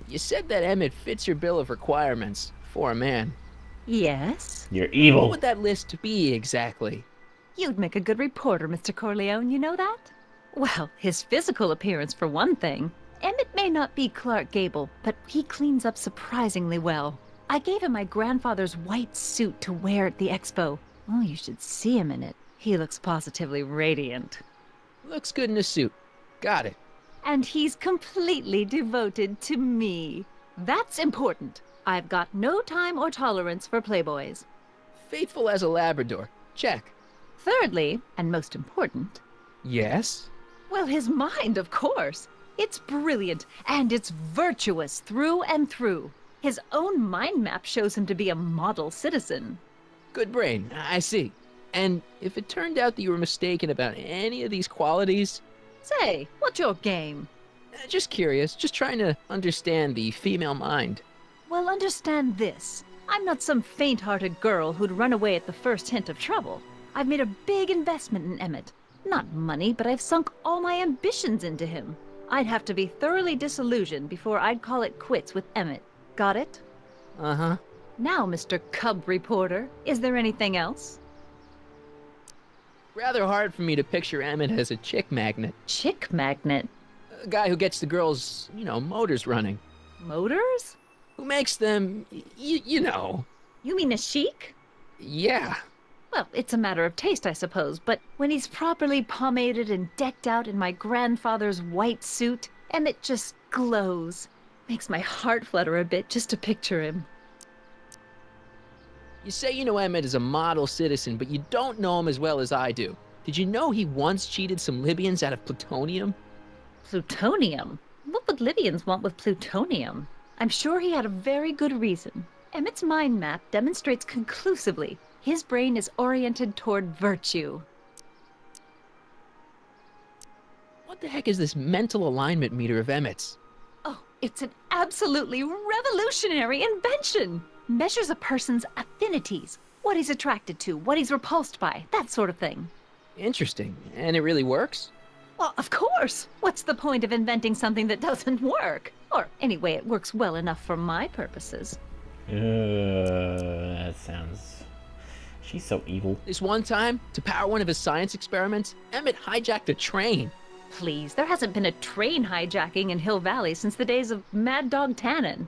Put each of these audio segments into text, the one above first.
You said that Emmett fits your bill of requirements for a man. Yes? You're What evil. would that list be exactly? You'd make a good reporter, Mr. Corleone, you know that? Well, his physical appearance, for one thing. Emmett may not be Clark Gable, but he cleans up surprisingly well. I gave him my grandfather's white suit to wear at the expo. Oh, you should see him in it. He looks positively radiant. Looks good in a suit. Got it. And he's completely devoted to me. That's important. I've got no time or tolerance for playboys. Faithful as a Labrador. Check. Thirdly, and most important, Yes? well, his mind, of course. It's brilliant, and it's virtuous through and through. His own mind map shows him to be a model citizen. Good brain, I see. And if it turned out that you were mistaken about any of these qualities, Say, what's your game? just curious, just trying to understand the female mind. Well, understand this. I'm not some faint-hearted girl who'd run away at the first hint of trouble. I've made a big investment in Emmett. Not money, but I've sunk all my ambitions into him. I'd have to be thoroughly disillusioned before I'd call it quits with Emmett. Got it? Uh-huh. Now, Mr. Cub Reporter, is there anything else? Rather hard for me to picture Emmett as a chick magnet. Chick magnet? A guy who gets the girls, motors running. Motors? Who makes them, you know. You mean a chic? Yeah. Well, it's a matter of taste, I suppose, but when he's properly pomaded and decked out in my grandfather's white suit, Emmett just glows. Makes my heart flutter a bit just to picture him. You say you know Emmett is a model citizen, but you don't know him as well as I do. Did you know he once cheated some Libyans out of plutonium? Plutonium? What would Libyans want with plutonium? I'm sure he had a very good reason. Emmett's mind map demonstrates conclusively his brain is oriented toward virtue. What the heck is this mental alignment meter of Emmett's? Oh, it's an absolutely revolutionary invention! Measures a person's affinities, what he's attracted to, what he's repulsed by, that sort of thing. Interesting. And it really works? Well, of course! What's the point of inventing something that doesn't work? Or, anyway, it works well enough for my purposes. That sounds... She's so evil. This one time, to power one of his science experiments, Emmett hijacked a train. Please, there hasn't been a train hijacking in Hill Valley since the days of Mad Dog Tannen.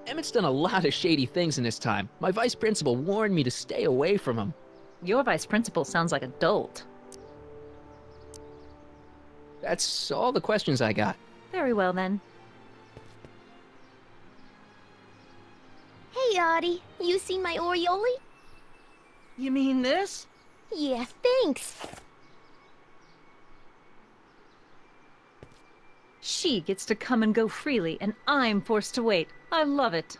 Emmett's done a lot of shady things in his time. My vice principal warned me to stay away from him. Your vice principal sounds like a dolt. That's all the questions I got. Very well, then. Hey, Audie, you seen my Oriole? You mean this? Yeah, thanks. She gets to come and go freely, and I'm forced to wait. I love it.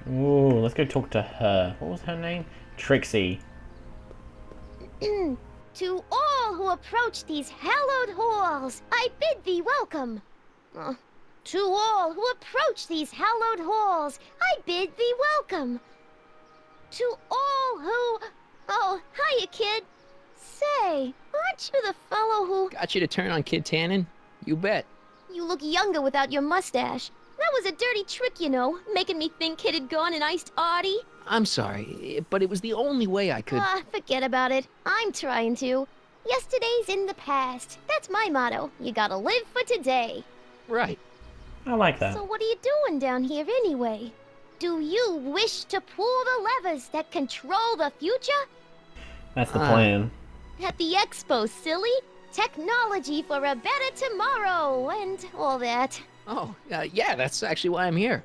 Ooh, let's go talk to her. What was her name? Trixie. To all who approach these hallowed halls, I bid thee welcome. To all who approach these hallowed halls, I bid thee welcome. To all who... Oh, hiya, kid. Say, aren't you the fellow who... Got you to turn on Kid Tannen? You bet. You look younger without your mustache. That was a dirty trick, you know, making me think Kid had gone and iced Audie. I'm sorry, but it was the only way I could... Forget about it. I'm trying to. Yesterday's in the past. That's my motto. You gotta live for today. Right. I like that. So what are you doing down here anyway? Do you wish to pull the levers that control the future? That's the plan. At the expo, silly. Technology for a better tomorrow and all that. Oh, yeah, that's actually why I'm here.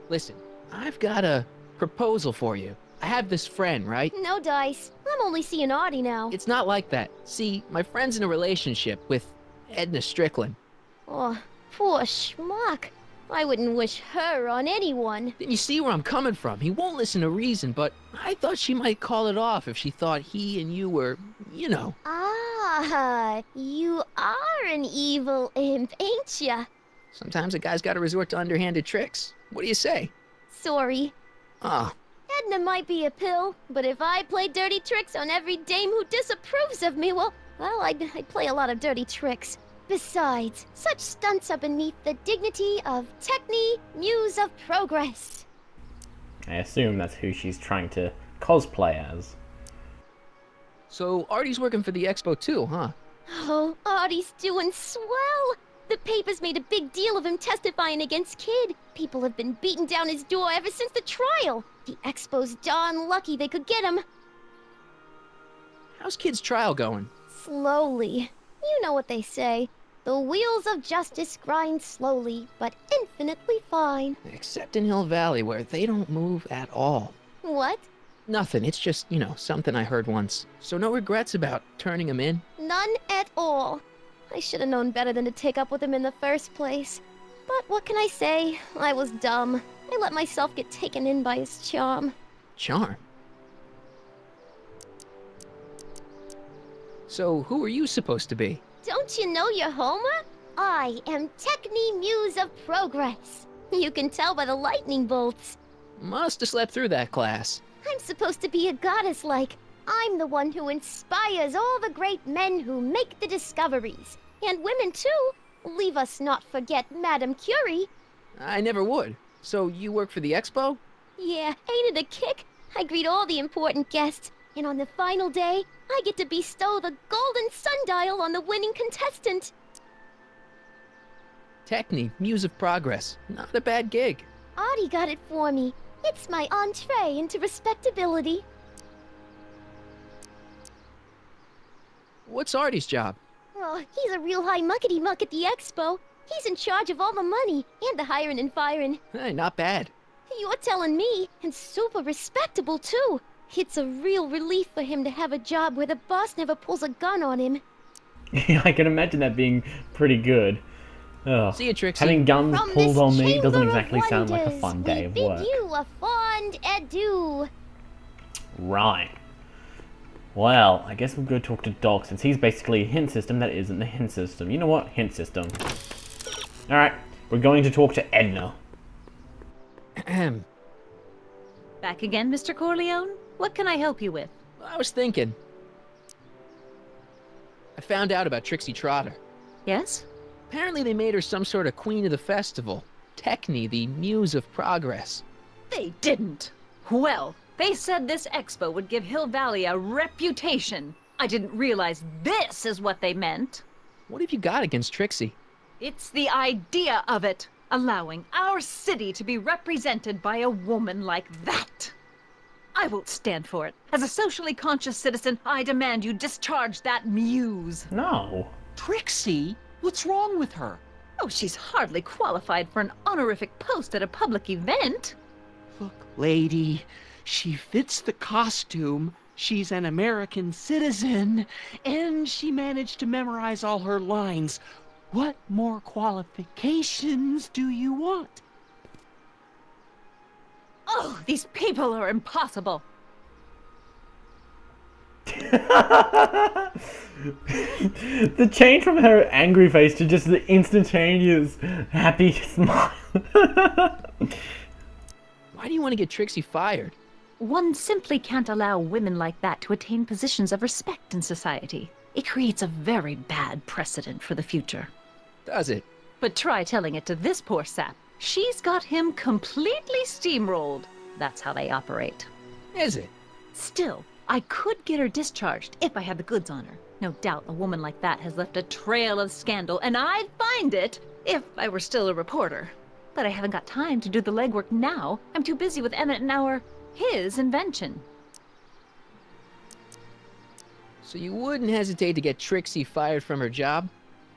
Listen, I've got a proposal for you. I have this friend, right? No dice. I'm only seeing Audie now. It's not like that. See, my friend's in a relationship with Edna Strickland. Oh, poor schmuck. I wouldn't wish her on anyone. Then you see where I'm coming from. He won't listen to reason, but I thought she might call it off if she thought he and you were, you know. Ah, you are an evil imp, ain't ya? Sometimes a guy's got to resort to underhanded tricks. What do you say? Sorry. Ah, Edna might be a pill, but if I play dirty tricks on every dame who disapproves of me, well, I'd play a lot of dirty tricks. Besides, such stunts are beneath the dignity of Techne, Muse of Progress. I assume that's who she's trying to cosplay as. So Artie's working for the expo too, huh? Oh, Artie's doing swell! The papers made a big deal of him testifying against Kid. People have been beating down his door ever since the trial. The expo's darn lucky they could get him. How's Kid's trial going? Slowly. You know what they say. The wheels of justice grind slowly, but infinitely fine. Except in Hill Valley, where they don't move at all. What? Nothing, it's just, something I heard once. So no regrets about turning him in? None at all. I should have known better than to take up with him in the first place. But what can I say? I was dumb. I let myself get taken in by his charm. Charm? So who are you supposed to be? Don't you know your Homer? I am Techne Muse of Progress. You can tell by the lightning bolts. Must have slept through that class. I'm supposed to be a goddess-like. I'm the one who inspires all the great men who make the discoveries. And women, too. Leave us not forget Madame Curie. I never would. So you work for the expo? Yeah, ain't it a kick? I greet all the important guests. And on the final day, I get to bestow the golden sundial on the winning contestant. Techne, Muse of Progress. Not a bad gig. Artie got it for me. It's my entree into respectability. What's Artie's job? Oh, he's a real high muckety-muck at the expo. He's in charge of all the money, and the hiring and firing. Hey, not bad. You're telling me, and super respectable, too. It's a real relief for him to have a job where the boss never pulls a gun on him. Yeah, I can imagine that being pretty good. Ugh. See you, Trixie. Having guns From pulled this on me chamber doesn't of exactly sound like a wonders, fun day of we work. bid you a fond adieu. Right. Well, I guess we'll go talk to Doc, since he's basically a hint system that isn't the hint system. You know what? Hint system. Alright, we're going to talk to Edna. Ahem. Back again, Mr. Corleone? What can I help you with? I was thinking. I found out about Trixie Trotter. Yes? Apparently they made her some sort of queen of the festival. Techne, the Muse of Progress. They didn't. Well, they said this expo would give Hill Valley a reputation. I didn't realize this is what they meant. What have you got against Trixie? It's the idea of it. Allowing our city to be represented by a woman like that. I won't stand for it. As a socially conscious citizen, I demand you discharge that muse. No. Trixie? What's wrong with her? Oh, she's hardly qualified for an honorific post at a public event. Look, lady, she fits the costume. She's an American citizen, and she managed to memorize all her lines. What more qualifications do you want? Oh, these people are impossible. The change from her angry face to just the instantaneous happy smile. Why do you want to get Trixie fired? One simply can't allow women like that to attain positions of respect in society. It creates a very bad precedent for the future. Does it? But try telling it to this poor sap. She's got him completely steamrolled. That's how they operate. Is it? Still, I could get her discharged if I had the goods on her. No doubt a woman like that has left a trail of scandal, and I'd find it if I were still a reporter. But I haven't got time to do the legwork now. I'm too busy with Emmett and his invention. So you wouldn't hesitate to get Trixie fired from her job?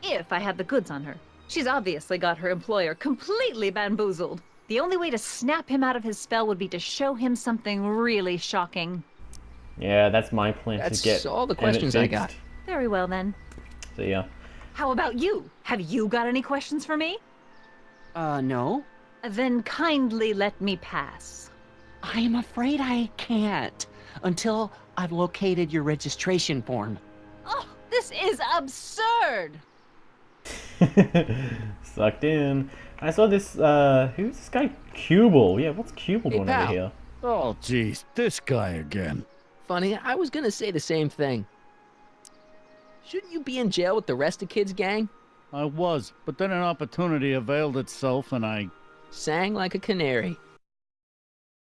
If I had the goods on her. She's obviously got her employer completely bamboozled. The only way to snap him out of his spell would be to show him something really shocking. Yeah, that's my plan That's to get all the Emmett questions I fixed. got. Very well then. See ya. How about you? Have you got any questions for me? No. Then kindly let me pass. I am afraid I can't until I've located your registration form. Oh, this is absurd! Sucked in. I saw this, who's this guy? Cubal. Yeah, what's Cubal Hey, doing pal. over here? Oh, geez, this guy again. Funny, I was gonna say the same thing. Shouldn't you be in jail with the rest of Kid's gang? I was, but then an opportunity availed itself and I... Sang like a canary.